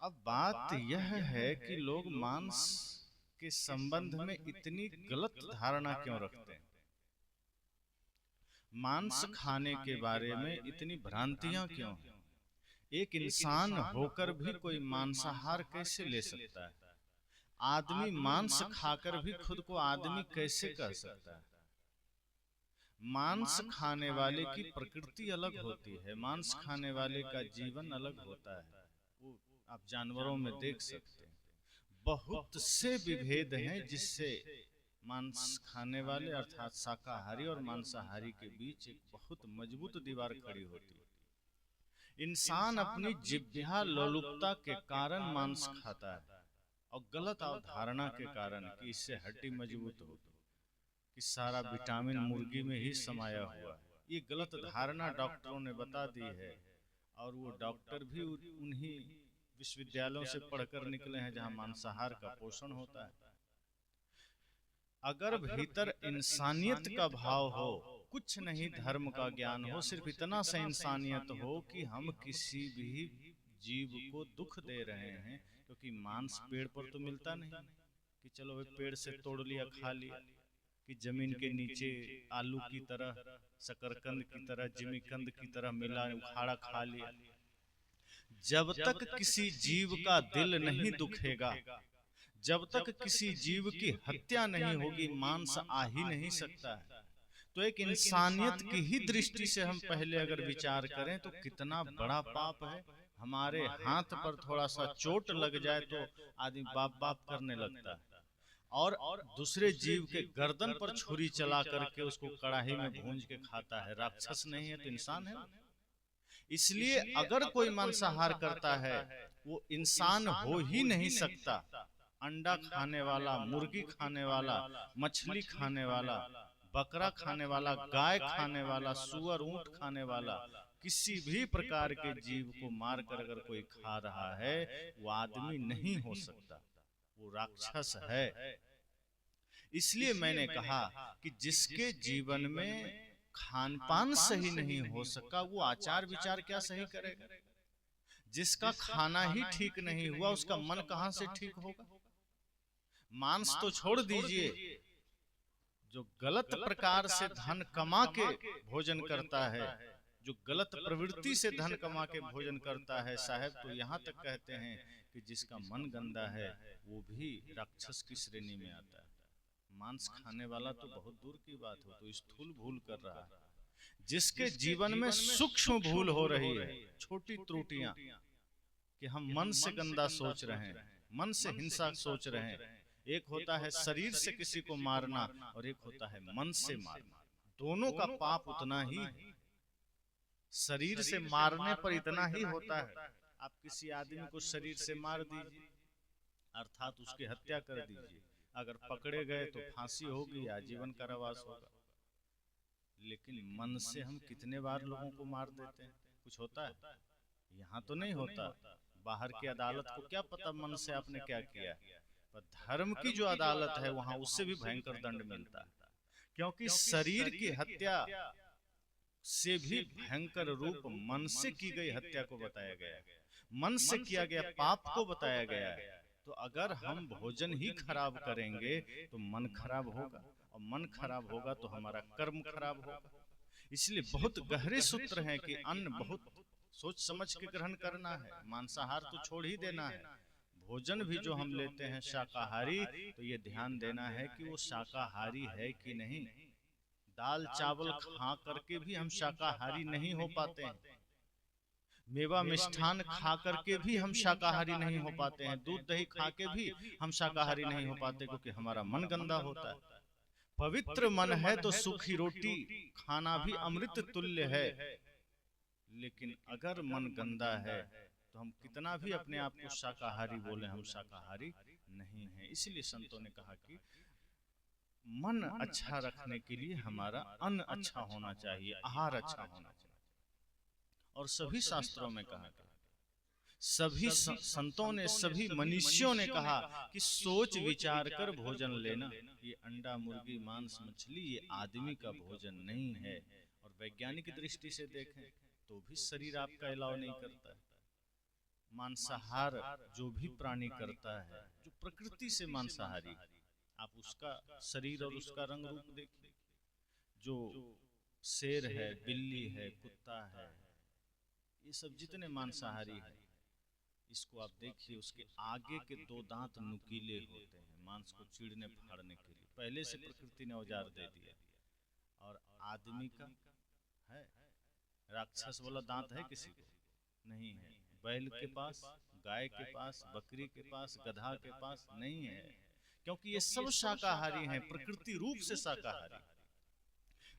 अब बात यह है कि लोग मांस के संबंध में इतनी गलत धारणा क्यों रखते हैं, मांस खाने के बारे में इतनी भ्रांतियां क्यों हैं। एक इंसान होकर भी कोई मांसाहार कैसे ले सकता है? आदमी मांस खाकर भी खुद को आदमी कैसे कह सकता है? मांस खाने वाले की प्रकृति अलग होती है, मांस खाने वाले का जीवन अलग होता है। वो आप जानवरों में देख सकते हैं, बहुत से विभेद हैं जिससे मांस खाने वाले अर्थात शाकाहारी और मांसाहारी के बीच एक बहुत मजबूत दीवार खड़ी होती है। इंसान अपनी जिह्वा लोलुपता के कारण मांस खाता है और गलत अवधारणा के कारण कि इससे हड्डी मजबूत होगी, कि सारा विटामिन मुर्गी में ही समाया हुआ है। ये गलत धारणा डॉक्टरों ने बता दी है, और वो डॉक्टर भी उन्हीं विश्वविद्यालयों से पढ़कर निकले हैं जहां मांसाहार का पोषण होता है। अगर भीतर इंसानियत का भाव हो, कुछ नहीं धर्म का ज्ञान हो, सिर्फ इतना सा इंसानियत हो कि हम किसी भी जीव को दुख दे रहे हैं, क्योंकि मांस पेड़ पर तो मिलता नहीं कि चलो भाई पेड़ से तोड़ लिया खा लिया, कि जमीन के नीचे आलू की तरह, शकरकंद की तरह, जिमीकंद की तरह मिला उखाड़ा खा लिया। जब तक किसी जीव का दिल नहीं दुखेगा, जब तक किसी जीव की हत्या नहीं होगी, मांस आ ही नहीं सकता है। तो एक इंसानियत की ही दृष्टि से हम पहले अगर विचार करें तो कितना बड़ा पाप है। हमारे हाथ पर थोड़ा सा चोट लग जाए तो आदमी बाप बाप करने लगता है, और दूसरे जीव के गर्दन पर छुरी चला करके उसको कड़ाही में भूंज के खाता है। राक्षस नहीं है तो इंसान है। इसलिए अगर कोई मांसाहार करता है वो इंसान हो ही नहीं सकता। अंडा खाने वाला, मुर्गी खाने वाला, मछली खाने वाला, बकरा खाने वाला, गाय खाने वाला, सुअर ऊंट खाने वाला, किसी भी प्रकार के जीव को मारकर अगर कोई खा रहा है वो आदमी नहीं हो सकता, वो राक्षस है। इसलिए मैंने कहा कि जिसके जीवन में खान पान सही नहीं हो सका वो आचार विचार क्या सही करेगा? जिसका खाना ही ठीक नहीं हुआ उसका मन कहां से ठीक होगा? मांस तो छोड़ दीजिए, जो गलत प्रकार से धन कमा के भोजन करता है, जो गलत प्रवृत्ति से धन कमा के भोजन करता है, साहब तो यहाँ तक कहते हैं कि जिसका मन गंदा है वो भी राक्षस की श्रेणी में आता है। मांस खाने वाला तो बहुत दूर की बात हो, तो स्थूल भूल कर रहा है। जिसके जीवन में सूक्ष्म भूल हो रही है, छोटी त्रुटियां, कि हम मन से गंदा सोच रहे हैं, मन से हिंसा सोच रहे हैं। एक होता है शरीर से किसी को मारना और एक होता है मन से मारना। दोनों का पाप उतना ही है। शरीर से मारने पर इतना ही होता है, आप किसी आदमी को शरीर से मार दीजिए अर्थात उसकी हत्या कर दीजिए, अगर पकड़े गए तो फांसी होगी, आजीवन कारावास होगा। लेकिन मन से हम कितने बार लोगों को मार देते हैं, कुछ होता है? यहाँ तो नहीं होता। बाहर की अदालत को क्या पता मन से आपने क्या किया है, पर धर्म की जो अदालत है वहां उससे भी भयंकर दंड मिलता है, क्योंकि शरीर की हत्या से भी भयंकर रूप मन से की गई हत्या को बताया गया है, मन से किया गया पाप को बताया गया है। तो अगर हम भोजन ही खराब करेंगे तो मन खराब होगा, और मन खराब होगा तो हमारा कर्म खराब होगा। इसलिए बहुत गहरे सूत्र हैं कि अन्न बहुत सोच समझ के ग्रहण करना है। मांसाहार तो छोड़ ही देना है। भोजन भी जो हम लेते हैं शाकाहारी, तो ये ध्यान देना है कि वो शाकाहारी है कि नहीं। दाल चावल खा करके भी हम शाकाहारी नहीं हो पाते हैं, मेवा मिष्ठान खा करके भी हम शाकाहारी नहीं हो पाते हैं, दूध दही खा के भी हम शाकाहारी नहीं हो पाते, क्योंकि हमारा मन गंदा होता है। पवित्र मन है तो सूखी रोटी खाना भी अमृत तुल्य है, लेकिन अगर मन गंदा है तो हम कितना भी अपने आप को शाकाहारी बोले, हम शाकाहारी नहीं हैं। इसलिए संतों ने कहा कि मन अच्छा रखने के लिए हमारा अन्न अच्छा होना चाहिए, आहार अच्छा होना चाहिए। और सभी शास्त्रों में कहा गया, सभी संतों ने, सभी मनीषियों ने कहा कि सोच विचार कर भोजन लेना। ये अंडा मुर्गी मांस मछली ये आदमी का भोजन नहीं है। और वैज्ञानिक दृष्टि से देखें तो भी शरीर आपका अलाउ नहीं करता है। मांसाहार जो भी प्राणी करता है, जो प्रकृति से मांसाहारी, आप उसका शरीर और उसका रंग रूप देखिए। जो शेर है, बिल्ली है, कुत्ता है, ये सब जितने मांसाहारी है, इसको आप देखिए, उसके आगे के दो दांत नुकीले होते हैं मांस को चीरने फाड़ने के लिए। पहले से प्रकृति ने औजार दे दिया। और आदमी का है, राक्षस वाला दांत है किसी को? नहीं है। बैल के पास, गाय के पास, बकरी के पास, गधा के पास नहीं है, क्योंकि ये सब शाकाहारी हैं, प्रकृति रूप से शाकाहारी।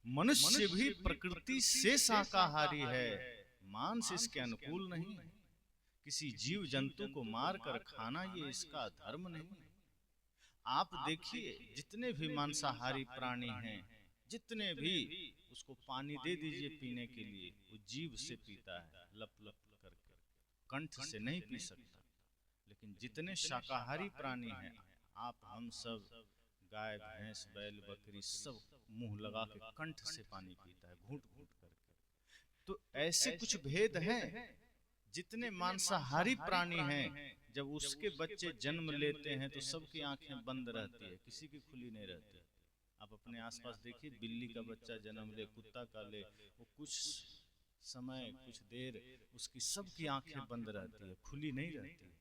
मनुष्य भी प्रकृति से शाकाहारी है, मांस इसके अनुकूल नहीं है। किसी जीव जंतु को मारकर खाना ये इसका धर्म नहीं है। आप देखिए, जितने भी मांसाहारी प्राणी हैं, जितने भी, उसको पानी दे दीजिए पीने के लिए, वो जीभ से पीता है, लप लप करके, कंठ से नहीं पी सकता। लेकिन जितने शाकाहारी प्राणी हैं, आप हम सब, गाय भैंस बैल बकरी, सब मुंह लगा के कंठ से पानी पीता है, घूंट घूंट करके। तो ऐसे कुछ भेद हैं। जितने मांसाहारी प्राणी हैं, जब उसके बच्चे जन्म लेते हैं तो सबकी आंखें बंद रहती है, किसी की खुली नहीं रहती। आप अपने आसपास देखिए, बिल्ली का बच्चा जन्म ले, कुत्ता का ले, वो कुछ समय, कुछ देर, उसकी सबकी आंखें बंद रहती है, खुली नहीं रहती।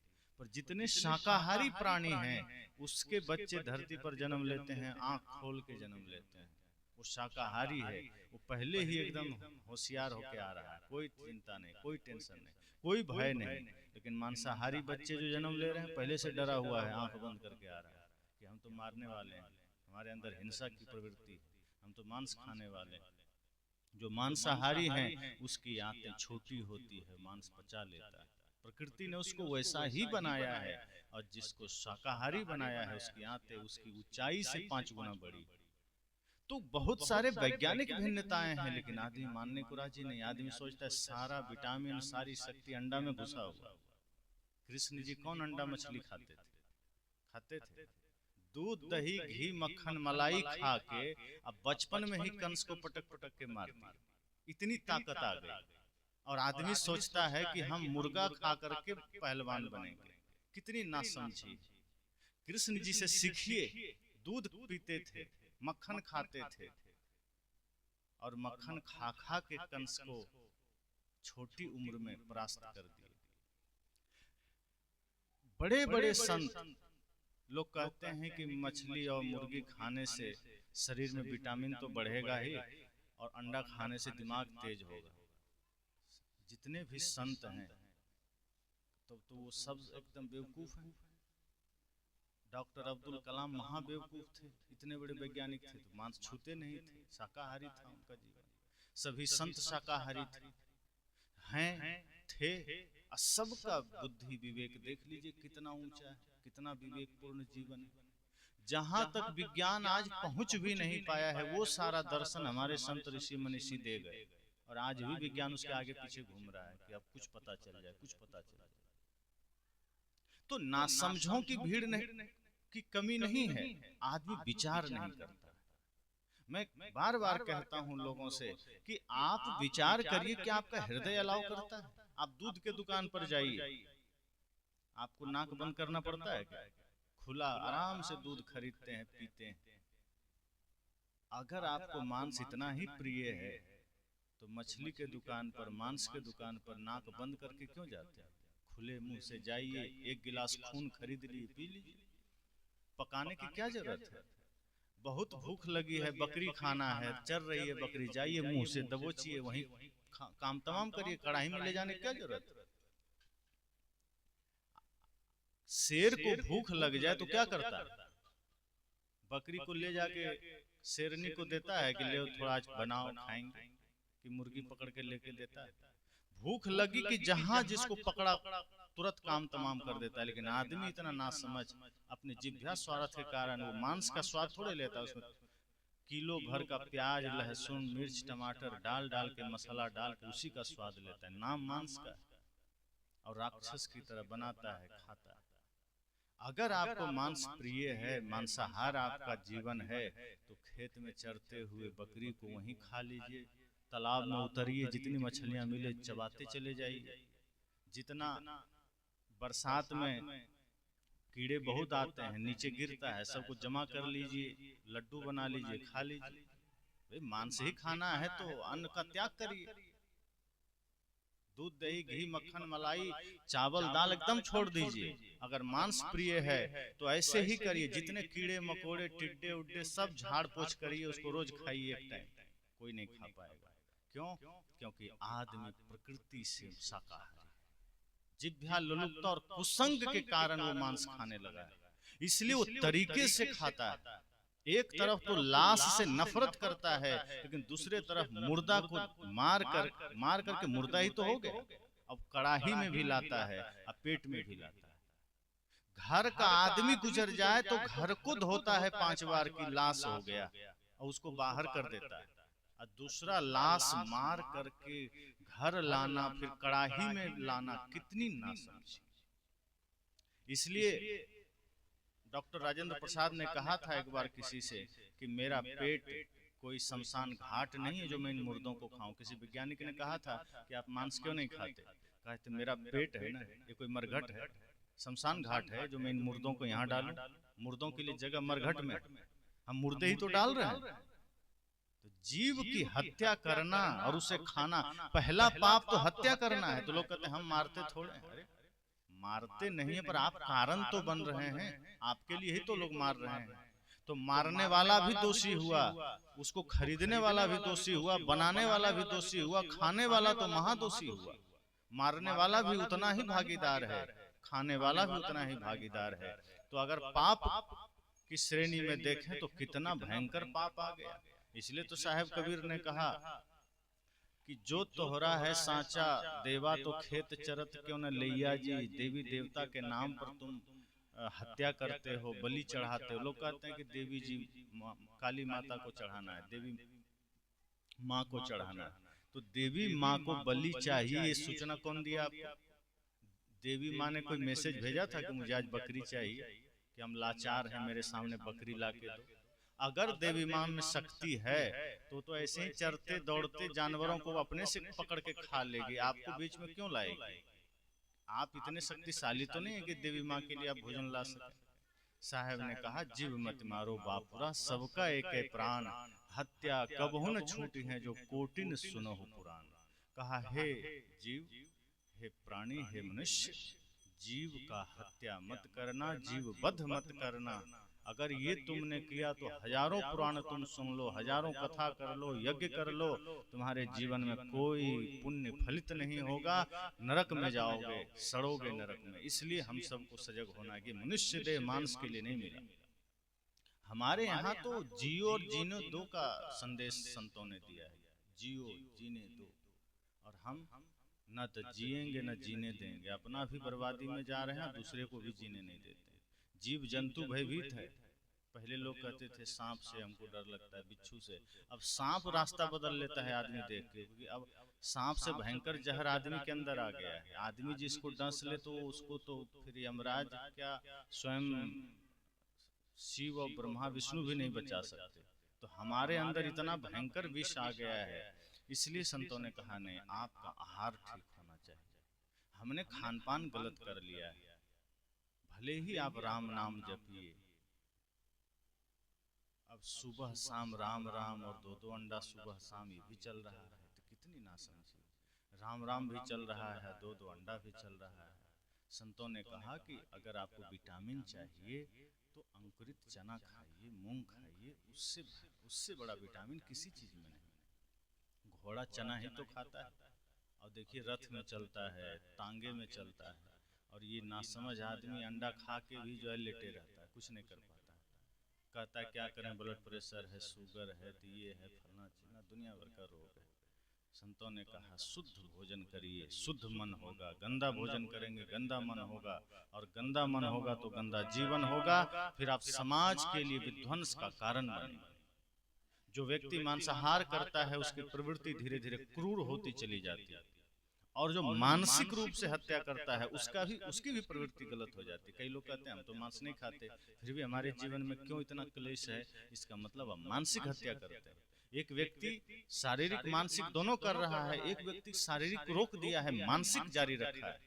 पर जितने शाकाहारी प्राणी हैं, उसके बच्चे धरती पर जन्म लेते हैं, आंख खोल के जन्म लेते हैं। वो शाकाहारी है, वो पहले ही एकदम होशियार होके आ रहा है, कोई चिंता नहीं, कोई टेंशन नहीं, कोई भय नहीं। लेकिन मांसाहारी बच्चे जो जन्म ले रहे हैं, पहले से डरा हुआ है, आंख बंद करके आ रहा है कि हम तो मारने वाले हैं, हमारे अंदर हिंसा की प्रवृत्ति, हम तो मांस खाने वाले हैं। जो मांसाहारी हैं, उसकी आंतें छोटी होती है, मांस पचा लेता है। प्रकृति ने उसको वैसा ही बनाया है। और जिसको शाकाहारी बनाया है, उसकी आंतें उसकी ऊंचाई से 5 गुना बड़ी। तो बहुत सारे वैज्ञानिक भिन्नताएं हैं, लेकिन आदमी मानने को राजी नहीं। आदमी सोचता है सारा विटामिन, सारी शक्ति अंडा में घुसा हुआ। कृष्ण जी कौन अंडा मछली खाते थे? खाते थे दूध दही घी मक्खन मलाई खा के। अब बचपन में ही कंस को पटक पटक के मार दिया, इतनी ताकत आ गई। और आदमी सोचता है कि हम मुर्गा खा करके पहलवान बनेंगे। कितनी नासमझी। कृष्ण जी से सीखिए, दूध पीते थे, मक्खन खाते थे, और मक्खन खा खा के कंस को छोटी उम्र में परास्त कर दिए। बड़े बड़े संत लोग कहते हैं कि मछली और मुर्गी खाने से शरीर में विटामिन तो बढ़ेगा ही, और अंडा खाने से दिमाग तेज होगा। जितने भी संत हैं, तो वो सब एकदम बेवकूफ हैं। डॉक्टर अब्दुल कलाम महाबेवकूफ थे, इतने बड़े वैज्ञानिक थे, तो मांस छूते नहीं थे, शाकाहारी था उनका जीवन। सभी संत शाकाहारी थे, हैं, थे। सबका बुद्धि विवेक देख लीजिए कितना ऊंचा है, कितना विवेकपूर्ण जीवन है। जहां तक विज्ञान आज पहुंच भी नहीं पाया है, वो सारा दर्शन हमारे संत ऋषि मनीषी दे गए। और आज भी विज्ञान उसके आगे पीछे घूम रहा है कि अब कुछ पता चल जाए, कुछ पता चल जाए। तो नासमझों की भीड़ नहीं की कमी नहीं है, आदमी विचार नहीं करता। मैं बार बार कहता हूं लोगों से कि आप विचार करिए कि आपका हृदय अलाउ करता है। आप दूध के दुकान पर जाइए, आपको नाक बंद करना पड़ता है क्या? खुला आराम से दूध खरीदते हैं, पीते हैं। अगर आपको मांस इतना ही प्रिय है, तो मछली के दुकान पर, मांस के दुकान पर नाक बंद करके क्यों जाते हैं? खुले मुंह से जाइए, एक गिलास खून खरीद लीजिए, पी लीजिए। पकाने की क्या जरूरत है? बहुत भूख लगी है, बकरी खाना है, चल रही है बकरी, जाइए मुंह से दबोचिए, वहीं काम तमाम करिए, कढ़ाई में ले जाने की क्या जरूरत है? शेर को भूख लग जाए तो क्या करता है? बकरी को ले जाके शेरनी को देता है कि ले थोड़ा आज बनाओ खाएंगे, कि मुर्गी पकड़ के लेके देता है? भूख लगी कि जहां जिसको पकड़ा तुरंत काम तमाम कर देता है। लेकिन आदमी इतना नासमझ, अपने जिह्वा स्वार्थ के कारण वो मांस का स्वाद थोड़े लेता है। उसमें किलो भर का प्याज, लहसुन, मिर्च, टमाटर डाल डाल के, मसाला डाल के उसी का स्वाद लेता है, नाम मांस का, और राक्षस की तरह बनाता है, खाता है। अगर आपको मांस प्रिय है, मांसाहार आपका जीवन है, तो खेत में चरते हुए बकरी को वहीं खा लीजिए, तालाब में उतरिए, जितनी मछलियां मिले चबाते चले जाइए। जितना बरसात में कीड़े बहुत आते हैं, नीचे गिरता है, सबको जमा कर लीजिए, लड्डू बना लीजिए, खा लीजिए। भाई मांस ही खाना है तो अन्न का त्याग करिए। दूध, दही, घी, मक्खन, मलाई, चावल, दाल एकदम छोड़ दीजिए। अगर मांस प्रिय है तो ऐसे ही करिए। जितने कीड़े मकोड़े, टिड्डे उड्डे सब झाड़ पोछ करिए, उसको रोज खाइए एक टाइम। कोई नहीं खा पाएगा। क्यों? क्योंकि आदमी प्रकृति से शाकाहारी, जिह्वा लुलुकता और कुसंग के कारण वो मांस खाने लगा है, इसलिए वो तरीके से खाता है। एक तरफ तो लाश से नफरत करता है, लेकिन दूसरे तरफ मुर्दा को मार करके मुर्दा ही तो हो गया, अब कड़ाही में भी लाता है, अब पेट में भी लाता है। घर का आदमी गुजर जाए तो घर को धोता है 5 बार की लाश हो गया और उसको बाहर कर देता है, और दूसरा लाश मार करके घर लाना, फिर कड़ाही में लाना, कितनी नासमझी। इसलिए डॉक्टर राजेंद्र प्रसाद ने कहा था एक बार किसी से कि मेरा पेट कोई शमशान घाट नहीं है जो मैं इन मुर्दों को खाऊं। किसी वैज्ञानिक ने कहा था कि आप मांस क्यों नहीं खाते? कहते मेरा पेट है ना, ये कोई मरघट है, शमशान घाट है जो मैं इन मुर्दों को यहाँ डालूं? मुर्दों के लिए जगह मरघट में, हम मुर्दे ही तो डाल रहे हैं। तो जीव की हत्या करना और उसे खाना, पहला पाप तो हत्या करना है। तो लोग कहते हैं हम मारते थोड़े हैं। अरे मारते नहीं है, पर आप कारण तो बन रहे हैं, आपके लिए ही तो लोग मार रहे हैं। तो मारने वाला भी दोषी हुआ, उसको खरीदने वाला भी दोषी हुआ, बनाने वाला भी दोषी हुआ, खाने वाला तो महादोषी हुआ। मारने वाला भी उतना ही भागीदार है, खाने वाला भी उतना ही भागीदार है। तो अगर पाप की श्रेणी में देखें तो कितना भयंकर पाप आ गया। इसलिए तो साहेब कबीर ने कहा कि जो तोहरा है सांचा देवा तो खेत चरत क्यों न लैया जी। देवी देवता के नाम पर तुम हत्या करते हो, बलि चढ़ाते हो। लोग कहते हैं कि देवी जी काली माता को चढ़ाना है, देवी माँ को चढ़ाना है। तो देवी माँ को बलि चाहिए, ये सूचना कौन दिया आपको? देवी माँ ने कोई मैसेज भेजा था कि मुझे आज बकरी चाहिए, कि हम लाचार हैं, मेरे सामने बकरी ला के दो? अगर देवी माँ में शक्ति है तो ऐसे ही चरते दौड़ते जानवरों को अपने से पकड़ के खा लेगी, आपको बीच में क्यों लाएगी? आप इतने शक्तिशाली तो नहीं है कि देवी माँ के लिए आप भोजन ला सके। साहब ने कहा जीव मत मारो बापुरा, सबका एक है प्राण, हत्या कबहु न छूटी है जो कोटिन सुनो पुराण। कहा हे जीव, हे प्राणी, हे मनुष्य, जीव का हत्या मत करना, जीव वध मत करना। अगर ये तुमने किया तो हजारों पुराण तुम सुन लो, हजारों कथा कर लो, यज्ञ कर लो, तुम्हारे जीवन में कोई पुण्य फलित नहीं होगा, नरक में जाओगे, सड़ोगे नरक में। इसलिए हम सबको सजग होना है कि मनुष्य देह मांस के लिए नहीं मिला। हमारे यहाँ तो जियो और जीने दो का संदेश संतों ने दिया है, जियो जीने दो। और हम न तो जिएंगे न जीने देंगे, अपना भी बर्बादी में जा रहे हैं, दूसरे को भी जीने नहीं देते। जीव जंतु भयभीत है। पहले लोग कहते थे सांप से हमको डर लगता है, बिच्छू से, अब सांप रास्ता बदल लेता है आदमी देख के, क्योंकि अब सांप से भयंकर जहर आदमी के अंदर आ गया है। आदमी जिसको डस ले तो उसको तो फिर यमराज क्या स्वयं शिव और ब्रह्मा विष्णु भी नहीं बचा सकते। तो हमारे अंदर इतना भयंकर विष आ गया है, इसलिए संतों ने कहा नहीं, आपका आहार ठीक होना चाहिए। हमने खान पान गलत कर लिया है। भले ही आप राम नाम जपिए, अब सुबह शाम राम राम और 2-2 अंडा सुबह शाम ये भी चल रहा है, तो कितनी नासमझी। राम राम भी चल रहा है, 2-2 अंडा भी चल रहा है। संतों ने कहा कि अगर आपको विटामिन चाहिए तो अंकुरित चना खाइए, मूंग खाइए, उससे बड़ा विटामिन किसी चीज में नहीं। घोड़ा चना ही तो खाता है, और देखिए रथ में चलता है, तांगे में चलता है, और ये नासमझ आदमी अंडा खा के भी जो है लेटे रहता है, कुछ नहीं कर पाता है। कहता है क्या करें, ब्लड प्रेशर है, शुगर है, तो ये है, फलना चीना, दुनिया भर का रोग है। संतों ने कहा शुद्ध भोजन करिए, शुद्ध मन होगा। गंदा भोजन करेंगे गंदा मन होगा, और गंदा मन होगा तो गंदा जीवन होगा, फिर आप समाज के लिए विध्वंस का कारण बनेंगे। जो व्यक्ति मांसाहार करता है उसकी प्रवृत्ति धीरे धीरे क्रूर होती चली जाती है, और जो मानसिक रूप से हत्या करता है उसकी भी प्रवृत्ति गलत हो जाती है। कई लोग कहते हैं हम तो मांस नहीं खाते, फिर भी हमारे जीवन में क्यों इतना क्लेश है? इसका मतलब हम मानसिक हत्या करते हैं। एक व्यक्ति शारीरिक मानसिक दोनों कर रहा है, एक व्यक्ति शारीरिक रोक दिया है, मानसिक जारी रखा है।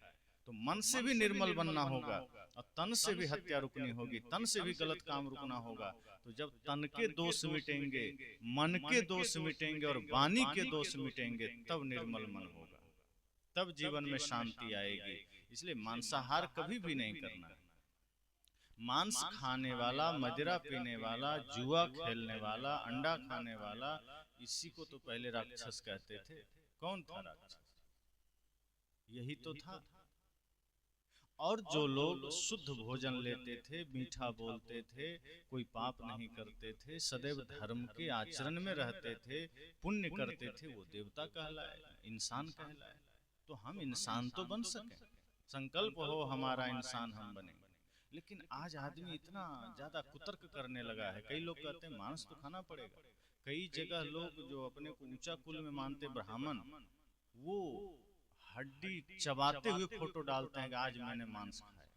तो मन से भी निर्मल बनना होगा और तन से भी हत्या रुकनी होगी, तन से भी गलत काम रुकना होगा। तो जब तन के दोष मिटेंगे, मन के दोष मिटेंगे और वाणी के दोष मिटेंगे, तब निर्मल मन होगा, तब जीवन में शांति आएगी। इसलिए मांसाहार कभी भी नहीं करना है। मांस खाने वाला, मदिरा पीने वाला, जुआ खेलने वाला, अंडा खाने वाला, इसी को तो पहले राक्षस कहते थे। कौन था राक्षस? यही तो था। और जो लोग शुद्ध भोजन लेते थे, मीठा बोलते थे, कोई पाप नहीं करते थे, सदैव धर्म के आचरण में रहते थे, पुण्य करते थे, वो देवता कहलाए, इंसान कहलाए। तो हम इंसान तो बन सके, संकल्प हो हमारा इंसान हम बनेंगे। लेकिन आज आदमी इतना ज्यादा कुतर्क करने लगा है। कई लोग कहते हैं मांस तो खाना पड़ेगा। कई जगह लोग जो अपने को ऊंचा कुल में मानते ब्राह्मण, वो हड्डी चबाते हुए फोटो डालते हैं कि आज मैंने मांस खाया।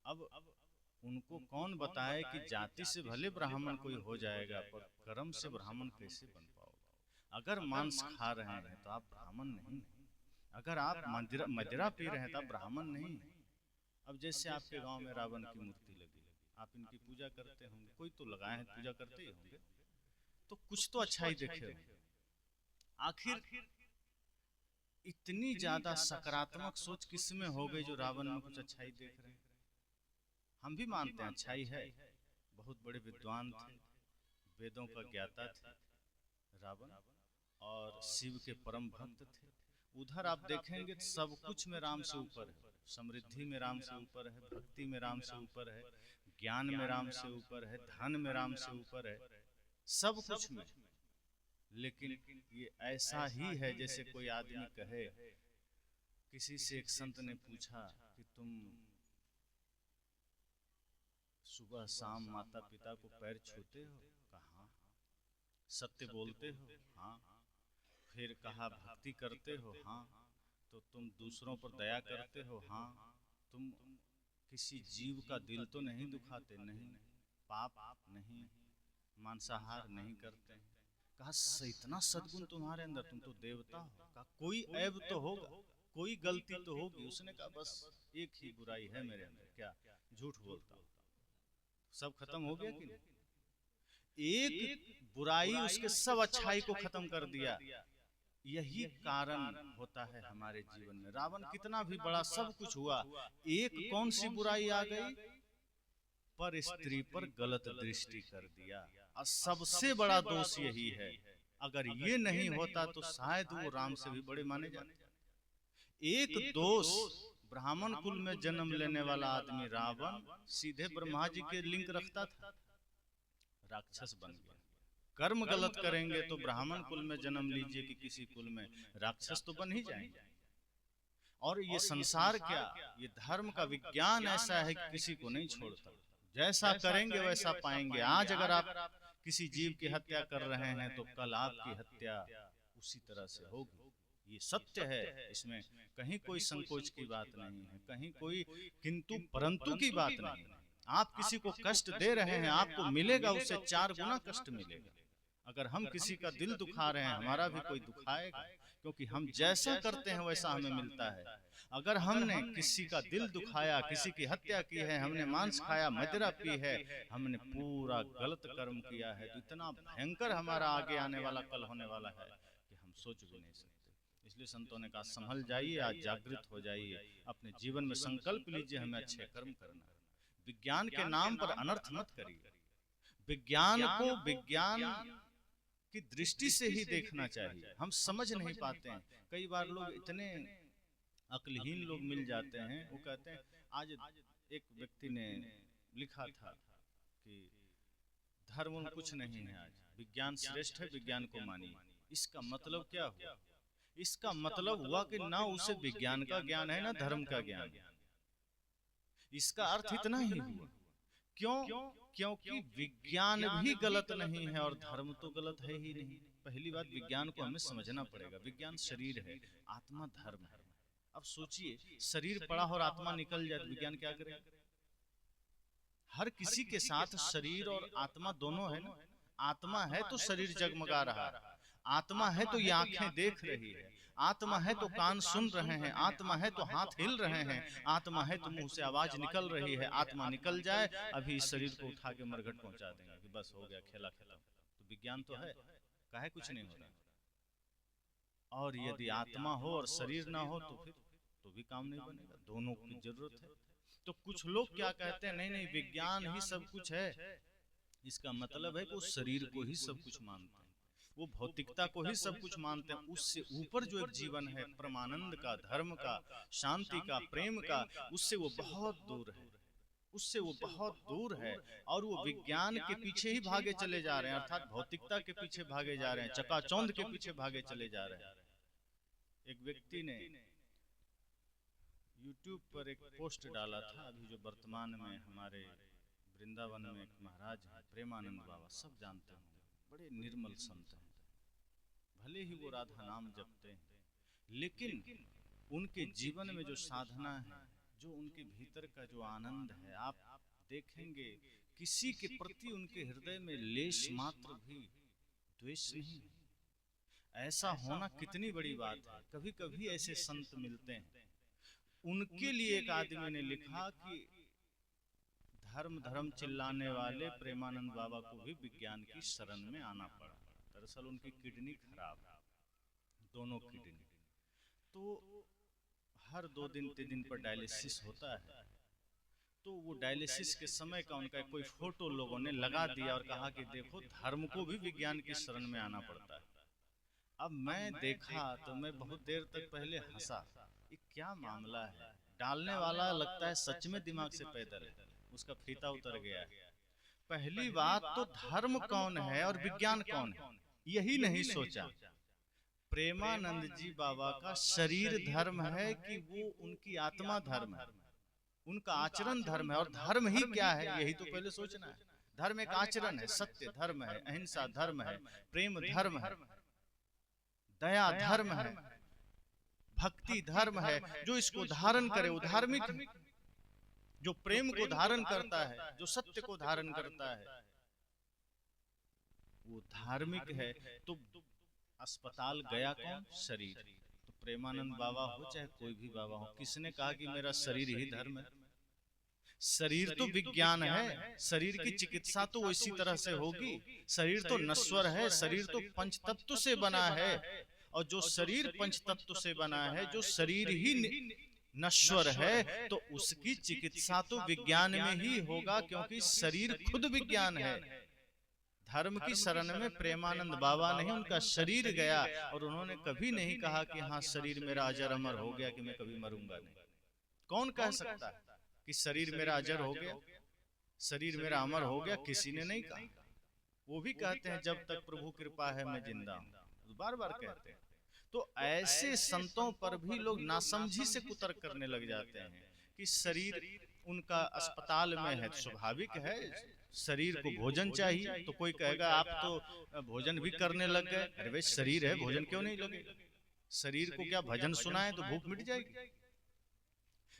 अब उनको कौन बताए कि जाति से भले ब्राह्मण कोई हो जाएगा, पर कर्म से ब्राह्मण कैसे बन पाओगे? अगर मांस खा रहे हैं तो आप ब्राह्मण नहीं। अगर आप मदिरा पी रहे हैं तो आप ब्राह्मण नहीं। अब जैसे आपके गांव में रावण की मूर्ति लगी, आप इनकी पूजा करते होंगे, कोई तो लगाए हैं, पूजा करते ही होंगे, तो कुछ तो अच्छा ही देखे। आखिर इतनी ज्यादा सकारात्मक सोच किसमें हो गई जो रावण में कुछ अच्छाई देख रहे हैं? हम भी मानते हैं अच्छाई है, बहुत बड़े विद्वान थे, वेदों का ज्ञाता थे रावण, और शिव के परम भक्त थे। उधर आप देखेंगे तो सब कुछ में राम से ऊपर है, समृद्धि में राम से ऊपर है, भक्ति में राम से ऊपर है, ज्ञान में राम से ऊपर है, धन में राम से ऊपर है, सब कुछ में। लेकिन ये ऐसा ही है जैसे कोई आदमी कहे, किसी से एक संत ने पूछा कि तुम सुबह शाम माता पिता को पैर छूते हो? कहा। सत्य बोलते हो? हाँ। फिर कहा भक्ति करते हो? हाँ। तो तुम दूसरों पर दया करते हो? हाँ। तुम किसी जीव का दिल तो नहीं दुखाते? नहीं। पाप नहीं, मांसाहार नहीं करते? कहा इतना सद्गुण तुम्हारे अंदर, तुम तो देवता हो। कहा कोई ऐब तो होगा, कोई गलती तो होगी। उसने कहा बस एक ही बुराई है मेरे अंदर। क्या? झूठ बोलता हूं। सब खत्म हो गया कि नहीं? एक बुराई उसके सब अच्छाई को खत्म कर दिया। यही कारण होता है हमारे जीवन में। रावण कितना भी बड़ा सब कुछ हुआ, एक कौन सी बुराई आ गई? पर स्त्री पर गलत दृष्टि कर दिया। और सबसे बड़ा दोष यही है। अगर ये नहीं होता तो शायद वो राम से भी बड़े माने जाते। एक दोष, ब्राह्मण कुल में जन्म लेने वाला आदमी रावण सीधे ब्रह्मा जी के लिंक रखता था, राक्षस बन गया। कर्म गलत करेंगे तो ब्राह्मण कुल में जन्म लीजिए कि किसी कुल में, राक्षस तो बन ही जाएंगे। और ये संसार क्या, ये धर्म का विज्ञान ऐसा है कि किसी को नहीं छोड़ता। जैसा करेंगे वैसा पाएंगे। आज अगर आप किसी जीव की हत्या कर रहे हैं तो कल आपकी हत्या उसी तरह से होगी। ये सत्य है, इसमें कहीं कोई संकोच की बात नहीं है, कहीं कोई किंतु परंतु की बात नहीं है। आप किसी को कष्ट दे रहे हैं, आपको मिलेगा उससे 4 गुना कष्ट मिलेगा। अगर हम किसी का दिल दुखा रहे हैं, हमारा भी कोई दुखाएगा, क्योंकि हम जैसा करते हैं वैसा हमें मिलता है। अगर हमने किसी का दिल दुखाया, किसी की हत्या की है, हमने मांस खाया, मदिरा पी है, हमने पूरा गलत कर्म किया है, तो इतना भयंकर हमारा आगे आने वाला कल होने वाला है कि हम सोच भी नहीं सकते। इसलिए संतों ने कहा संभल जाइए, आज जागृत हो जाइए, अपने जीवन में संकल्प लीजिए हमें अच्छे कर्म करना है। विज्ञान के नाम पर अनर्थ मत करिए। विज्ञान को विज्ञान की दृष्टि से ही देखना चाहिए। हम समझ नहीं पाते हैं। कई बार लोग इतने अक्लहीन लोग मिल जाते हैं, वो कहते हैं, आज एक व्यक्ति ने लिखा था कि धर्म कुछ नहीं है, आज विज्ञान श्रेष्ठ है, विज्ञान को मानिए। इसका मतलब क्या हुआ? इसका मतलब हुआ कि ना उसे विज्ञान का ज्ञान है, ना धर्म का ज्ञान। इसका अर्थ इतना ही हुआ। क्यों? क्योंकि विज्ञान भी गलत नहीं है और धर्म तो गलत है ही नहीं। पहली बात, विज्ञान को हमें समझना पड़ेगा। विज्ञान शरीर है, आत्मा धर्म है। अब सोचिए, शरीर पड़ा और आत्मा निकल जाए तो विज्ञान क्या करेगा? हर किसी के साथ शरीर और आत्मा दोनों है ना। आत्मा है तो शरीर जगमगा रहा है, आत्मा है तो ये आंखें देख रही है, आत्मा है तो कान सुन रहे हैं, आत्मा है तो हाथ हिल रहे हैं, आत्मा है तो मुंह से आवाज निकल रही है। आत्मा निकल जाए अभी इस शरीर को उठा के मरघट पहुंचा देंगे कि बस हो गया, खेला खत्म। तो विज्ञान तो है, काहे कुछ नहीं हो रहा। और यदि आत्मा हो और शरीर ना हो तो फिर तो भी काम नहीं बनेगा, दोनों की जरूरत है। तो कुछ लोग क्या कहते हैं, नहीं नहीं विज्ञान ही सब कुछ है, इसका मतलब है कि वो शरीर को ही सब कुछ मानते हैं, वो भौतिकता को ही सब कुछ मानते हैं। उससे ऊपर जो एक जीवन है परमानंद का, धर्म का, शांति का, प्रेम का, उससे वो बहुत दूर है, उससे वो बहुत दूर है। और वो विज्ञान के पीछे ही भागे चले जा रहे हैं, अर्थात भौतिकता के पीछे भागे जा रहे हैं, चकाचौंध के पीछे भागे चले जा रहे हैं। एक व्यक्ति ने YouTube पर एक पोस्ट डाला था, अभी जो वर्तमान में हमारे वृंदावन में एक महाराज हैं प्रेमानंद बाबा, सब जानते होंगे, बड़े निर्मल संत हैं, भले ही वो राधा नाम जपते हैं, लेकिन उनके जीवन में जो साधना है, जो उनके भीतर का जो आनंद है, आप देखेंगे किसी के प्रति उनके हृदय में लेश मात्र भी द्वेष नहीं है। ऐसा होना कितनी बड़ी बात है। कभी कभी ऐसे संत मिलते हैं, उनके लिए एक आदमी ने लिखा कि धर्म धर्म चिल्लाने वाले प्रेमानंद बाबा को भी विज्ञान की शरण में आना पड़ा। दरअसल उनकी किडनी खराब, दोनों किडनी, तो हर 2 दिन 3 दिन पर डायलिसिस होता है। तो वो डायलिसिस के समय का उनका कोई फोटो लोगों ने लगा दिया और कहा कि देखो धर्म को भी विज्ञान की शरण में आना पड़ता है। अब मैं देखा तो मैं बहुत देर तक पहले हंसा, ये क्या मामला है। डालने वाला लगता है सच में दिमाग से पैदल है, उसका फीता उतर गया है। पहली बात तो धर्म कौन है और विज्ञान कौन है, यही नहीं सोचा। प्रेमानंद जी बाबा का शरीर धर्म है कि वो उनकी आत्मा धर्म है, उनका आचरण धर्म है। और धर्म ही क्या है यही तो पहले सोचना है। धर्म एक आचरण है, सत्य धर्म है, अहिंसा धर्म है, प्रेम धर्म है, दया धर्म है, भक्ति धर्म है। जो इसको धारण करे वो धार्मिक है, जो प्रेम को धारण करता है, जो सत्य को धारण करता है वो धार्मिक है। तो अस्पताल गया कौन? शरीर। तो प्रेमानंद बाबा हो चाहे कोई भी बाबा हो, किसने कहा कि मेरा शरीर ही धर्म है? शरीर तो विज्ञान है, शरीर की चिकित्सा तो इसी तरह से होगी। शरीर तो नश्वर है, शरीर तो पंचतत्व से बना है, और जो शरीर पंचतत्व से बना है, जो शरीर ही नश्वर है, तो उसकी चिकित्सा तो विज्ञान में ही होगा, क्योंकि शरीर खुद विज्ञान है। धर्म की शरण में प्रेमानंद बाबा नहीं, उनका शरीर गया, और उन्होंने कभी नहीं कहा कि हाँ शरीर मेरा अजर अमर हो गया कि मैं कभी मरूंगा नहीं। कौन कह सकता है कि शरीर मेरा अजर हो गया, शरीर मेरा अमर हो गया? किसी ने नहीं कहा। वो भी कहते हैं जब तक प्रभु कृपा है मैं जिंदा हूं, बार बार कहते हैं। तो ऐसे संतों पर भी लोग नासमझी से कुतर्क करने लग जाते हैं कि शरीर उनका अस्पताल में है। स्वाभाविक है, शरीर को भोजन चाहिए, तो कोई कहेगा आप तो भोजन भी करने लग गए। अरे भाई शरीर है, भोजन क्यों नहीं लगेगा? शरीर को क्या भजन सुनाए तो भूख मिट जाएगी?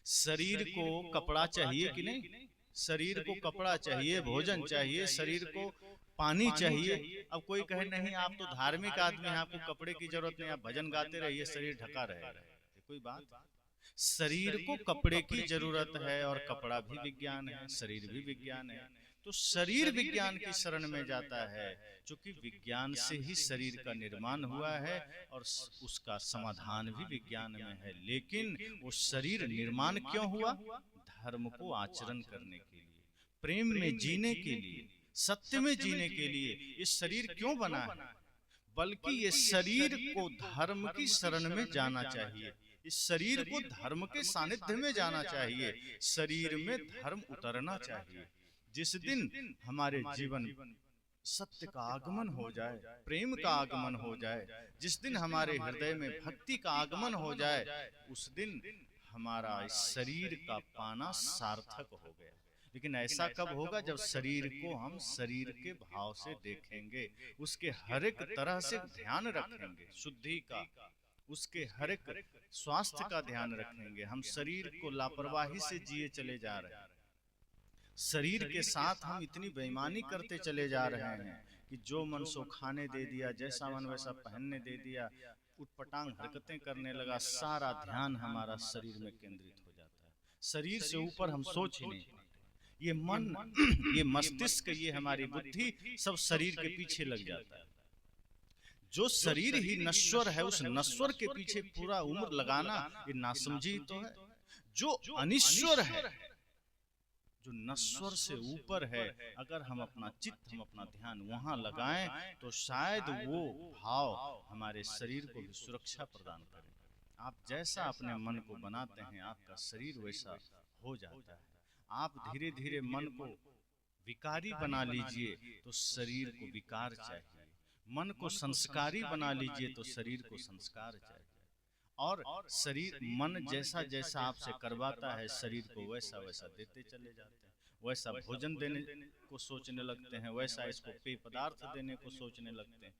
शरीर को कपड़ा चाहिए कि नहीं? शरीर को कपड़ा चाहिए, भोजन चाहिए, शरीर को पानी चाहिए। अब कोई कहे नहीं आप तो धार्मिक आदमी हैं, आपको कपड़े की जरूरत नहीं, आप भजन गाते रहिए, शरीर ढका रहेगा। कोई बात? शरीर को कपड़े की जरूरत है, और कपड़ा भी विज्ञान है, शरीर भी विज्ञान है। तो शरीर विज्ञान की शरण में जाता है, क्योंकि विज्ञान से ही शरीर का निर्माण हुआ है और उसका समाधान भी विज्ञान में है। लेकिन वो शरीर निर्माण क्यों हुआ? धर्म को आचरण करने के लिए, प्रेम में जीने के लिए, सत्य में जीने के लिए ये शरीर क्यों बना है? बल्कि ये शरीर को धर्म की शरण में जाना चाहिए, इस शरीर को धर्म के सानिध्य में जाना चाहिए, शरीर में धर्म उतरना चाहिए। जिस दिन हमारे जीवन सत्य का आगमन हो जाए, प्रेम का आगमन हो जाए, जिस दिन हमारे हृदय में भक्ति का आगमन हो जाए, उस दिन हमारा इस शरीर का पाना सार्थक हो गया। लेकिन ऐसा कब होगा? जब शरीर को हम शरीर के भाव से देखेंगे, उसके हर एक तरह से ध्यान रखेंगे, शुद्धि का, उसके हर एक स्वास्थ्य का ध्यान रखेंगे। हम शरीर को लापरवाही से जिए चले जा रहे हैं। शरीर के साथ हम इतनी बेईमानी करते चले जा रहे हैं कि जो मन सो खाने दे दिया, जैसा मन वैसा पहनने दे दिया, उटपटांग हरकतें करने लगा, सारा ध्यान हमारा शरीर में केंद्रित हो जाता है। शरीर से ऊपर हम सोच ही नहीं पाते। ये मन, ये मस्तिष्क, ये हमारी बुद्धि सब शरीर के पीछे लग जाता है। जो शरीर ही नश्वर है, उस नश्वर के पीछे पूरा उम्र लगाना ये नासमझी तो है। जो अनिश्वर है, जो नश्वर से ऊपर है, अगर हम अपना चित्त, हम अपना ध्यान वहां लगाएं तो शायद वो भाव हमारे शरीर को भी सुरक्षा प्रदान करे। आप जैसा अपने मन को बनाते हैं, आपका शरीर वैसा हो जाता है। आप धीरे धीरे मन को विकारी बना लीजिए तो शरीर को विकार चाहिए। मन को संस्कारी बना लीजिए तो शरीर को संस्कार चाहिए। और शरीर, मन जैसा जैसा आपसे करवाता है, शरीर को वैसा वैसा देते चले जाते हैं। वैसा भोजन देने को सोचने लगते हैं, वैसा इसको पेय पदार्थ देने को सोचने लगते हैं।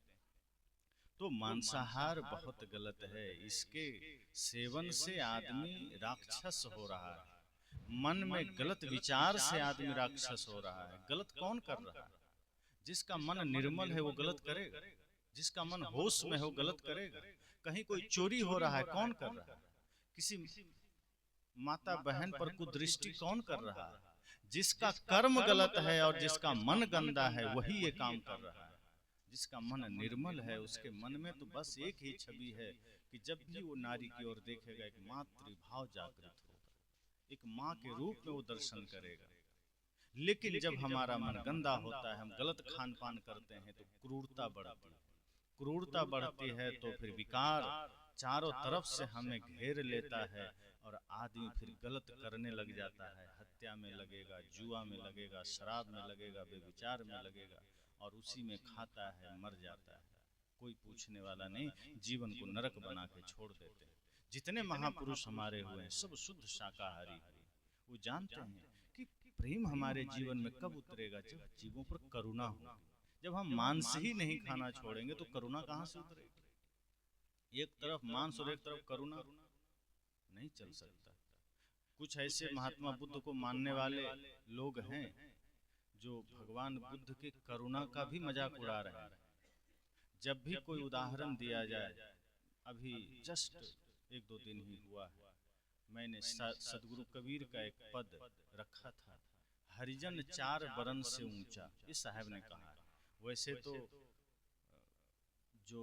तो मांसाहार बहुत गलत है। इसके सेवन से आदमी राक्षस हो रहा है। मन में गलत विचार से आदमी राक्षस हो रहा है। गलत कौन कर रहा है? जिसका मन निर्मल है वो गलत करेगा। जिसका मन होश में हो गलत करेगा। कहीं कोई चोरी हो रहा है, कौन कर रहा है? किसी माता बहन पर कुदृष्टि कौन कर रहा है? जिसका कर्म गलत है और जिसका मन गंदा है वही ये काम कर रहा है। जिसका मन निर्मल है उसके मन में तो बस एक ही छवि है कि जब भी वो नारी की ओर देखेगा एक मातृभाव जागृत होगा, एक माँ के रूप में वो दर्शन करेगा। लेकिन जब हमारा मन गंदा होता है, हम गलत खान पान करते हैं तो क्रूरता बढ़ती है। क्रूरता बढ़ती है तो फिर विकार चारों तरफ से हमें घेर लेता है और आदमी फिर गलत करने लग जाता है। हत्या में लगेगा, जुआ में लगेगा, शराब में लगेगा, बेविचार में लगेगा और उसी में खाता है, मर जाता है। कोई पूछने वाला नहीं, जीवन को नरक बना के छोड़ देते हैं। जितने महापुरुष हमारे हुए हैं सब शुद्ध शाकाहारी हुए। वो जानते हैं कि प्रेम हमारे जीवन में कब उतरेगा? जब जीवों पर करुणा हो। जब हम मांस ही नहीं खाना छोड़ेंगे तो करुणा कहाँ से उतरेगी? एक तरफ मांस और एक तरफ करुणा, नहीं चल सकता। कुछ ऐसे महात्मा बुद्ध को मानने वाले लोग हैं जो भगवान बुद्ध के करुणा का भी मजाक उड़ा रहे हैं। जब भी कोई उदाहरण दिया जाए, अभी जस्ट एक दो दिन ही हुआ है, मैंने सदगुरु कबीर का एक पद रखा था, हरिजन 4 बरन से ऊंचा। इस साहब ने कहा है। वैसे तो जो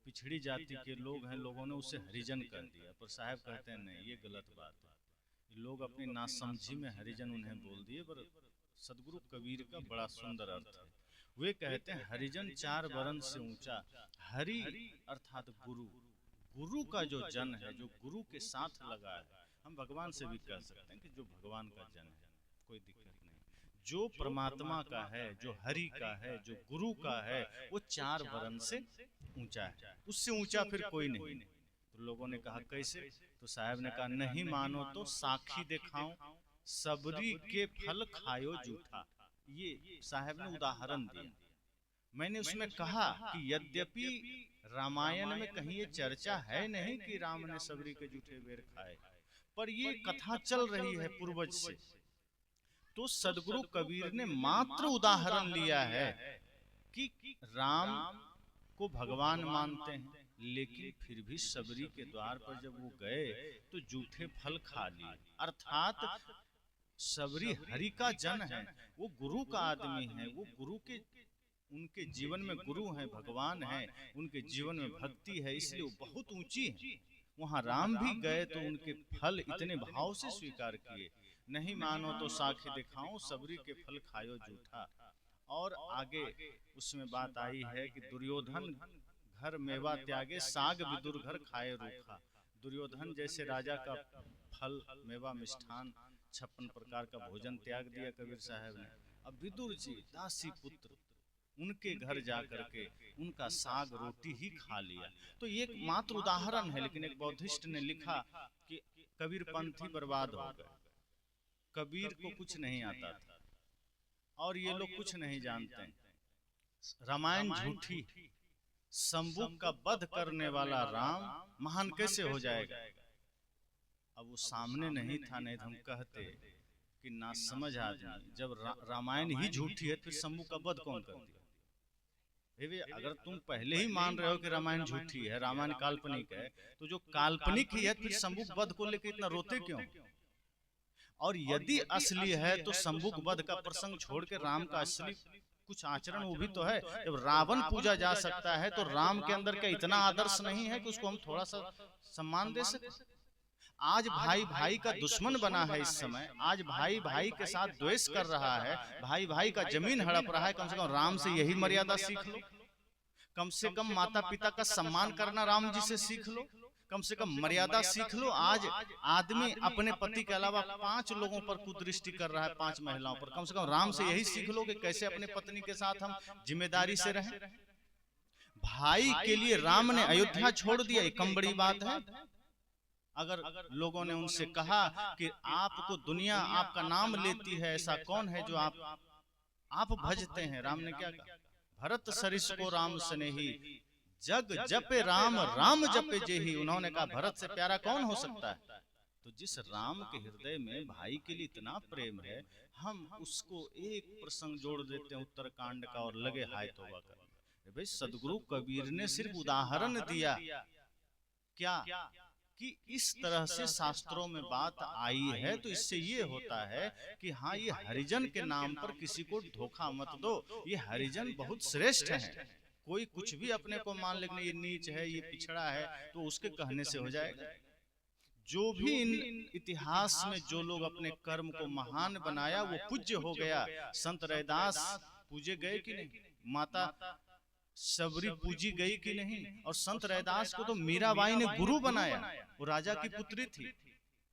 पिछड़ी जाति के लोग हैं, लोगों ने उसे हरिजन कर दिया, पर साहब कहते हैं नहीं, ये गलत बात है। लोग अपनी नासमझी में हरिजन उन्हें बोल दिए, पर सदगुरु कबीर का बड़ा सुंदर अर्थ है। वे कहते हैं हरिजन 4 बरन से ऊंचा। हरि अर्थात गुरु, गुरु का जो जन है, जो गुरु के साथ लगा है, हम भगवान से भी कह सकते हैं कि जो भगवान का जन है, कोई दिक्कत नहीं। जो परमात्मा का है, जो हरि का है, जो गुरु का है, वो 4 बरन से ऊंचा है। उससे ऊंचा फिर कोई नहीं। तो लोगों ने कहा कैसे? तो साहब ने कहा नहीं मानो तो साखी दिखाऊं, सबरी के फल खायो जूठा। ये साहब ने उदाहरण दिया। मैंने उसमें कहा कि यद्यपि रामायण में कहीं ये चर्चा है नहीं कि राम ने सबरी के जूठे बेर खाए, पर ये कथा चल रही है पूर्वज से। तो सदगुरु कबीर ने मात्र उदाहरण लिया है कि राम को भगवान मानते हैं, लेकिन फिर भी सबरी के द्वार पर जब वो गए तो जूठे फल खा लिए। अर्थात सबरी हरि का जन है, वो गुरु का आदमी है, वो गुरु के, उनके जीवन में गुरु हैं, भगवान हैं, उनके जीवन में भक्ति है, इसलिए वो बहुत ऊंची है। वहां राम भी गए तो उनके फल इतने भाव से स्वीकार किए। नहीं मानो तो साखी दिखाऊं, सबरी के फल खायो जूठा। और आगे उसमें बात आई है कि दुर्योधन घर मेवा त्यागे, साग विदुर घर खाए रूखा। दुर्योधन जैसे राजा का फल, मेवा, मिष्ठान, 56 प्रकार का भोजन त्याग दिया कबीर साहब ने। अब विदुर जी दासी पुत्र, उनके घर जाकर के उनका साग रोटी ही खा लिया। तो ये एक मात्र उदाहरण है, लेकिन एक बौद्धिस्ट ने लिखा कि कबीर पंथी बर्बाद हो गए। कबीर को कुछ नहीं आता था और ये लोग कुछ नहीं जानते। रामायण झूठी, शंभू का वध करने वाला राम महान कैसे हो जाएगा? अब वो सामने नहीं था, नहीं तो हम कहते कि ना समझ आदमी, जब रामायण ही झूठी है फिर शंभू का वध कौन कर दिया? अगर तुम पहले ही मान रहे हो कि रामायण झूठी है, रामायण काल्पनिक है, तो जो काल्पनिक ही है फिर शंभू वध को लेकर इतना रोते क्यों? और यदि असली है तो शंभू वध का प्रसंग छोड़ के राम का असली कुछ आचरण वो भी तो है। जब रावण पूजा जा सकता है तो राम के अंदर क्या इतना आदर्श नहीं है कि उसको हम थोड़ा सा सम्मान दे सके? आज भाई भाई का दुश्मन बना है इस समय, आज भाई भाई के साथ द्वेष कर रहा है, भाई भाई का जमीन हड़प रहा है। कम से कम राम से यही मर्यादा सीख लो, कम से कम माता पिता का सम्मान करना राम जी से सीख लो, कम से कम मर्यादा सीख लो। आज आदमी अपने पति के अलावा 5 लोगों पर कुदृष्टि कर रहा है, 5 महिलाओं पर। कम से कम राम से यही सीख लो कि कैसे अपने पत्नी के साथ हम जिम्मेदारी से रहें। भाई के लिए राम ने अयोध्या छोड़ दिया, एक कम बड़ी बात है। अगर लोगों ने उनसे कहा कि आपको दुनिया आपका नाम लेती है, ऐसा कौन है जो आप भजते हैं? राम ने क्या कहा? भरत सरिस को राम स्नेही, जग जपे राम राम जपे जेही। उन्होंने कहा भरत से प्यारा कौन हो सकता है? तो जिस राम के हृदय में भाई के लिए इतना प्रेम है, हम उसको एक प्रसंग जोड़ देते हैं उत्तरकांड का और लगे हाय तौबा कर। भाई सदगुरु कबीर ने सिर्फ उदाहरण दिया क्या कि इस तरह से शास्त्रों में बात आई है, तो इससे ये होता है कि हाँ, ये हरिजन के नाम पर किसी को धोखा मत दो। ये हरिजन बहुत श्रेष्ठ हैं। कोई कुछ भी अपने को मान लेकिन ये नीच है, ये पिछड़ा है, तो उसके कहने से हो जाएगा। जो भी इन इतिहास में जो लोग अपने कर्म को महान बनाया वो पूज्य हो गया। संत रैदास पूजे गए कि नहीं? माता सबरी पूजी गई कि नहीं? और संत रैदास को तो मीराबाई ने गुरु बनाया। वो राजा की पुत्री थी,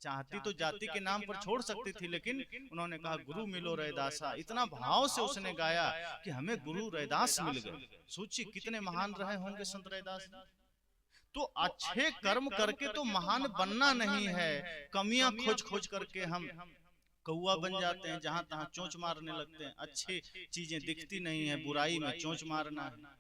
चाहती तो जाति के नाम पर छोड़ सकती थी, लेकिन उन्होंने कहा गुरु मिलो रैदासा। इतना भाव से उसने गाया कि हमें गुरु रैदास मिल गए। सोचिए कितने महान रहे होंगे संत रैदास। तो अच्छे कर्म करके तो महान बनना नहीं है, कमियां खोज खोज करके हम कौआ बन जाते हैं, जहां तहां चोंच मारने लगते हैं। अच्छी चीजें दिखती नहीं है, बुराई में चोंच मारना है।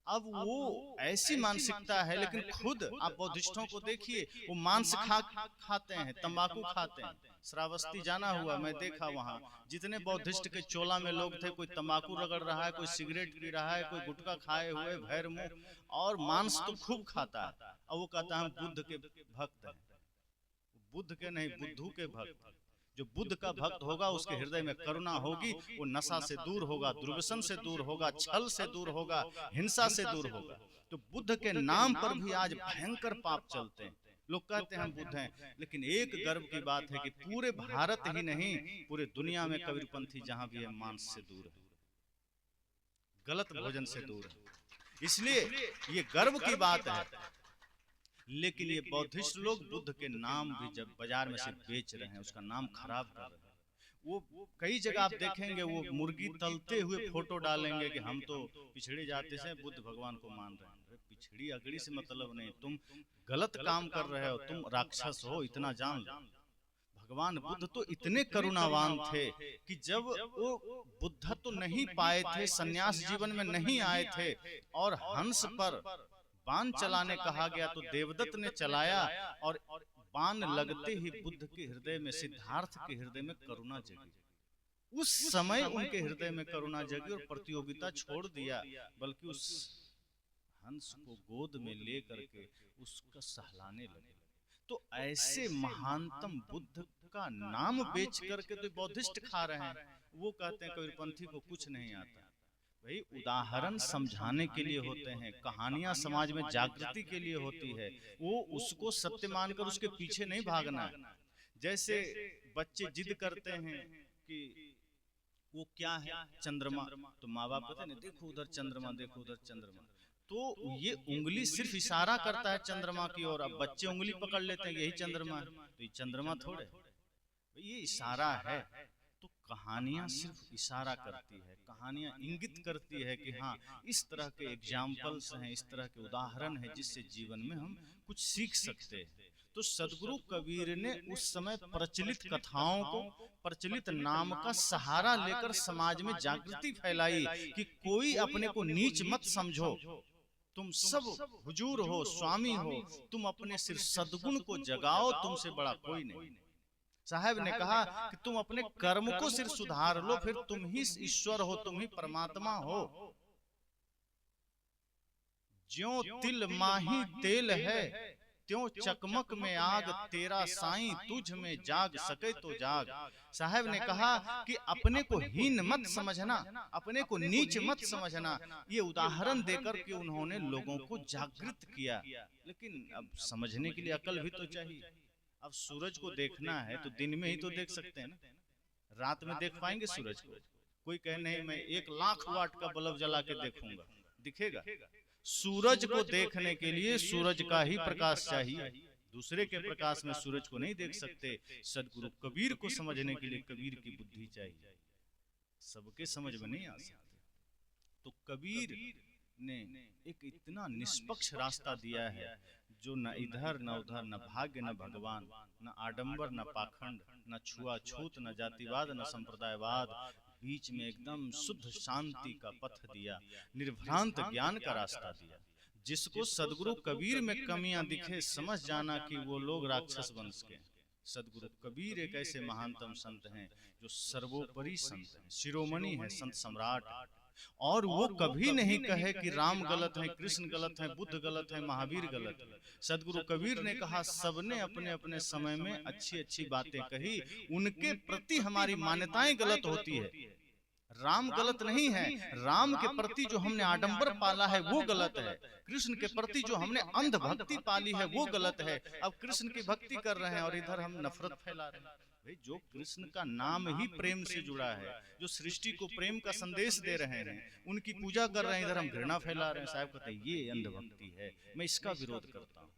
अब वो ऐसी मानसिकता है। लेकिन खुद आप बौद्धिस्टों को देखिए, वो मांस खाते हैं, तंबाकू खाते हैं। श्रावस्ती जाना हुआ, मैं देखा वहां जितने बौद्धिस्ट के चोला में लोग थे, कोई तंबाकू रगड़ रहा है, कोई सिगरेट पी रहा है, कोई गुटखा खाए हुए भैर मुंह, और मांस तो खूब खाता है। और वो कहता है हम बुद्ध के भक्त हैं। बुद्ध के नहीं, बुद्धू के भक्त। जो बुद्ध का भक्त होगा उसके हृदय में करुणा होगी, वो नशा से दूर होगा, दुर्व्यसन से दूर होगा, छल से दूर होगा, हिंसा से दूर होगा। तो बुद्ध के नाम पर भी आज भयंकर पाप चलते हैं। लोग कहते हैं हम बुद्ध हैं, लेकिन एक गर्व की बात है कि पूरे भारत ही नहीं, पूरे दुनिया में कबीरपंथी जहां भी है मांस से दूर है, गलत भोजन से दूर है। इसलिए ये गर्व की बात है। लेकिन ये बौद्धिस्ट लोग बुद्ध के नाम भी जब बाजार में से बेच रहे हैं, उसका नाम खराब कर रहे हैं। वो कई जगह आप देखेंगे वो मुर्गी तलते हुए फोटो डालेंगे कि हम तो पिछड़ी जाति से बुद्ध भगवान को मान रहे हैं। पिछड़ी अगड़ी से मतलब नहीं, तुम गलत काम कर रहे हो, तुम राक्षस हो, इतना जान लो। भगवान बुद्ध तो इतने करुणावान थे कि जब वो बुद्धत्व नहीं पाए थे, सन्यास जीवन में नहीं आए थे, और हंस पर बाण चलाने कहा गया तो देवदत्त ने चलाया, और बाण लगते ही बुद्ध के हृदय में, सिद्धार्थ के हृदय में करुणा जगी। उस समय उनके हृदय में करुणा जगी और प्रतियोगिता छोड़ दिया, बल्कि उस हंस को गोद में ले करके उसका सहलाने लगे। तो ऐसे महानतम बुद्ध का नाम बेच करके तो बौद्धिस्ट खा रहे हैं। वो कहते हैं कबीरपंथी को कुछ नहीं आता। भाई उदाहरण समझाने के लिए होते हैं, कहानियां समाज में जागृति के लिए होती है। वो उसको सत्य मानकर उसके पीछे नहीं भागना है। जैसे बच्चे जिद करते हैं कि वो क्या है चंद्रमा, तो माँ बाप कहते हैं देखो उधर चंद्रमा, देखो उधर चंद्रमा। तो ये उंगली सिर्फ इशारा करता है चंद्रमा की ओर। अब बच्चे उंगली पकड़ लेते हैं यही चंद्रमा है, तो ये चंद्रमा थोड़े, ये इशारा है। तो कहानियां सिर्फ इशारा करती है, कहानियां इंगित करती है कि हाँ इस तरह के एग्जाम्पल्स हैं, इस तरह के उदाहरण हैं जिससे जीवन में हम कुछ सीख सकते हैं। तो सदगुरु कबीर ने उस समय प्रचलित कथाओं को, प्रचलित नाम का सहारा लेकर समाज में जागृति फैलाई कि कोई अपने को नीच मत समझो, तुम सब हुजूर हो, स्वामी हो, तुम अपने सिर्फ सद्गुण को जगाओ, तुमसे बड़ा कोई नहीं। साहब ने कहा कि तुम अपने कर्म को सिर्फ सुधार लो, फिर तुम ही ईश्वर हो, तुम ही परमात्मा हो। ज्यों तिल माही तेल है, त्यों चकमक में आग, तेरा साईं तुझ में जाग सके तो जाग। साहब ने कहा कि अपने को हीन मत समझना, अपने को नीच मत समझना। ये उदाहरण देकर के उन्होंने लोगों को जागृत किया। लेकिन अब समझने के लिए अकल भी तो चाहिए। अब सूरज को देखना है तो दिन में ही तो देख सकते हैं ना, रात में देख पाएंगे सूरज को? कोई कहे नहीं मैं 1,00,000 वाट का बल्ब जला के देखूंगा, दिखेगा? सूरज को देखने के लिए सूरज का ही प्रकाश चाहिए, दूसरे के प्रकाश में सूरज को नहीं देख सकते। सदगुरु कबीर को समझने के लिए कबीर की बुद्धि चाहिए, सबके समझ में नहीं आ सकते। तो कबीर ने एक इतना निष्पक्ष रास्ता दिया है जो न इधर न उधर, न भाग्य न भगवान, न आडंबर न पाखंड, न छुआछूत न जातिवाद न संप्रदायवाद, बीच में एकदम शुद्ध शांति का पथ दिया, निर्भ्रांत ज्ञान का रास्ता दिया। जिसको सदगुरु कबीर में कमियां दिखे समझ जाना कि वो लोग राक्षस वंश के। सदगुरु कबीर एक ऐसे महानतम संत हैं जो सर्वोपरि संत हैं, शिरोमणि हैं, संत सम्राट। और वो कभी नहीं कहे कि राम गलत है, कृष्ण गलत है, बुद्ध गलत है, महावीर गलत है। सदगुरु कबीर ने कहा सबने अपने अपने समय में अच्छी अच्छी बातें कही, उनके प्रति हमारी मान्यताएं गलत होती है। राम गलत नहीं है, राम के प्रति जो हमने आडंबर पाला है वो गलत है। कृष्ण के प्रति जो हमने अंध भक्ति पाली है वो गलत है। अब कृष्ण की भक्ति कर रहे हैं और इधर हम नफरत फैला रहे हैं। भाई जो कृष्ण का नाम ही प्रेम से जुड़ा है, जो सृष्टि को प्रेम का संदेश दे रहे हैं, उनकी पूजा कर रहे हैं, इधर हम घृणा फैला रहे हैं। साहब कहते हैं ये अंधभक्ति है, मैं इसका विरोध करता हूँ।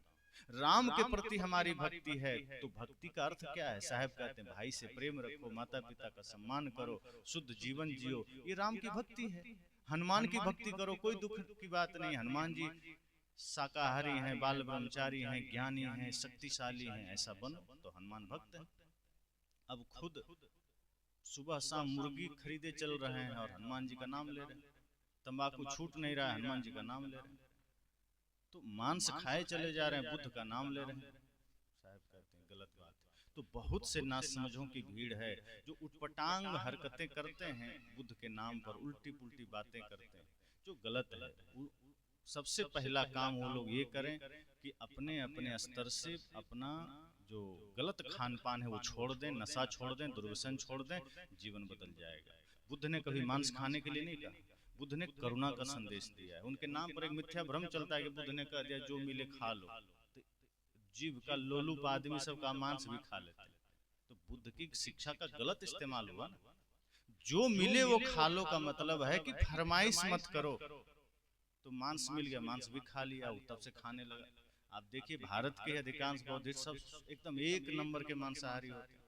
राम के प्रति हमारी भक्ति है तो भक्ति का अर्थ क्या है? साहब कहते हैं भाई से प्रेम रखो, माता पिता का सम्मान करो, शुद्ध जीवन जियो, ये राम की भक्ति है। हनुमान की भक्ति करो, कोई दुख की बात नहीं। हनुमान जी शाकाहारी हैं, बाल ब्रह्मचारी हैं, ज्ञानी हैं, शक्तिशाली हैं, ऐसा बनो तो हनुमान भक्त है। अब खुद सुबह शाम मुर्गी खरीदे चल रहे हैं और हनुमान जी का नाम ले रहे हैं, तंबाकू छूट नहीं रहा है, हनुमान जी का नाम ले रहे हैं, तो मांस खाए चले जा रहे हैं, बुद्ध का नाम ले रहे हैं। साहब कहते हैं गलत बात है। तो बहुत से नासमझों की भीड़ है जो उटपटांग हरकतें करते हैं बुद्ध के नाम पर, उल्टी पुल्टी बातें करते हैं जो गलत है। सबसे पहला काम वो लोग ये करें कि अपने अपने स्तर से अपना जो गलत खान पान है वो छोड़ दें, नशा छोड़ दें, दुर्व्यसन छोड़ दें, जीवन बदल जाएगा। बुद्ध ने कभी मांस खाने के लिए नहीं कहा, बुद्ध ने करुणा का संदेश दिया है। उनके नाम पर एक मिथ्या भ्रम चलता है कि बुद्ध ने कह दिया जो मिले खा लो, तो जीव का लोलुप आदमी सब का मांस भी खा लेते हैं। तो बुद्ध की शिक्षा का गलत इस्तेमाल हुआ ना। जो मिले वो खा लो का मतलब है कि फरमाइश मत करो। तो मांस मिल गया, मांस भी खा लिया, तब से खाने लगा। आप देखिए भारत के अधिकांश बौद्धिस्ट सब एकदम एक नंबर के मांसाहारी होते हैं।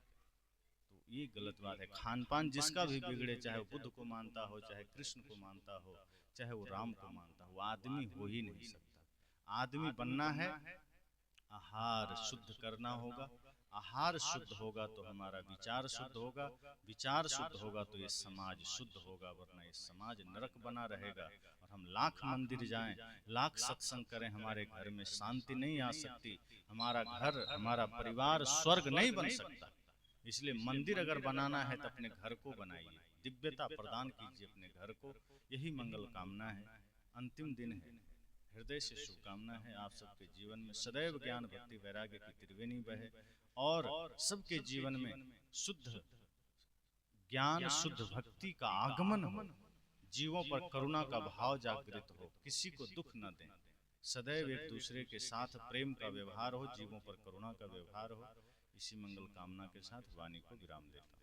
तो ये गलत बात है। खान पान जिसका भी बिगड़े, चाहे वो बुद्ध को मानता हो, चाहे कृष्ण को मानता हो, चाहे वो राम को मानता हो, आदमी हो ही नहीं सकता। आदमी बनना है, आहार शुद्ध करना होगा, आहार शुद्ध होगा तो हमारा विचार शुद्ध होगा, विचार शुद्ध होगा तो ये समाज शुद्ध होगा, वरना ये समाज नरक बना रहेगा। और हम लाख मंदिर जाएं, लाख सत्संग करें, हमारे घर में शांति नहीं आ सकती, हमारा घर, हमारा परिवार स्वर्ग नहीं बन सकता। इसलिए मंदिर अगर बनाना है तो अपने घर को बनाइए, दिव्यता प्रदान कीजिए अपने घर को। यही मंगल कामना है। अंतिम दिन है, हृदय से शुभकामना है आप सबके जीवन में सदैव ज्ञान भक्ति वैराग्य की त्रिवेणी बहे और सबके जीवन में शुद्ध ज्ञान शुद्ध भक्ति का आगमन हो, जीवों पर करुणा का भाव जागृत हो, किसी को दुख न दें, सदैव एक दूसरे के साथ प्रेम का व्यवहार हो, जीवों पर करुणा का व्यवहार हो। इसी मंगल कामना के साथ वाणी को विराम देता हूँ।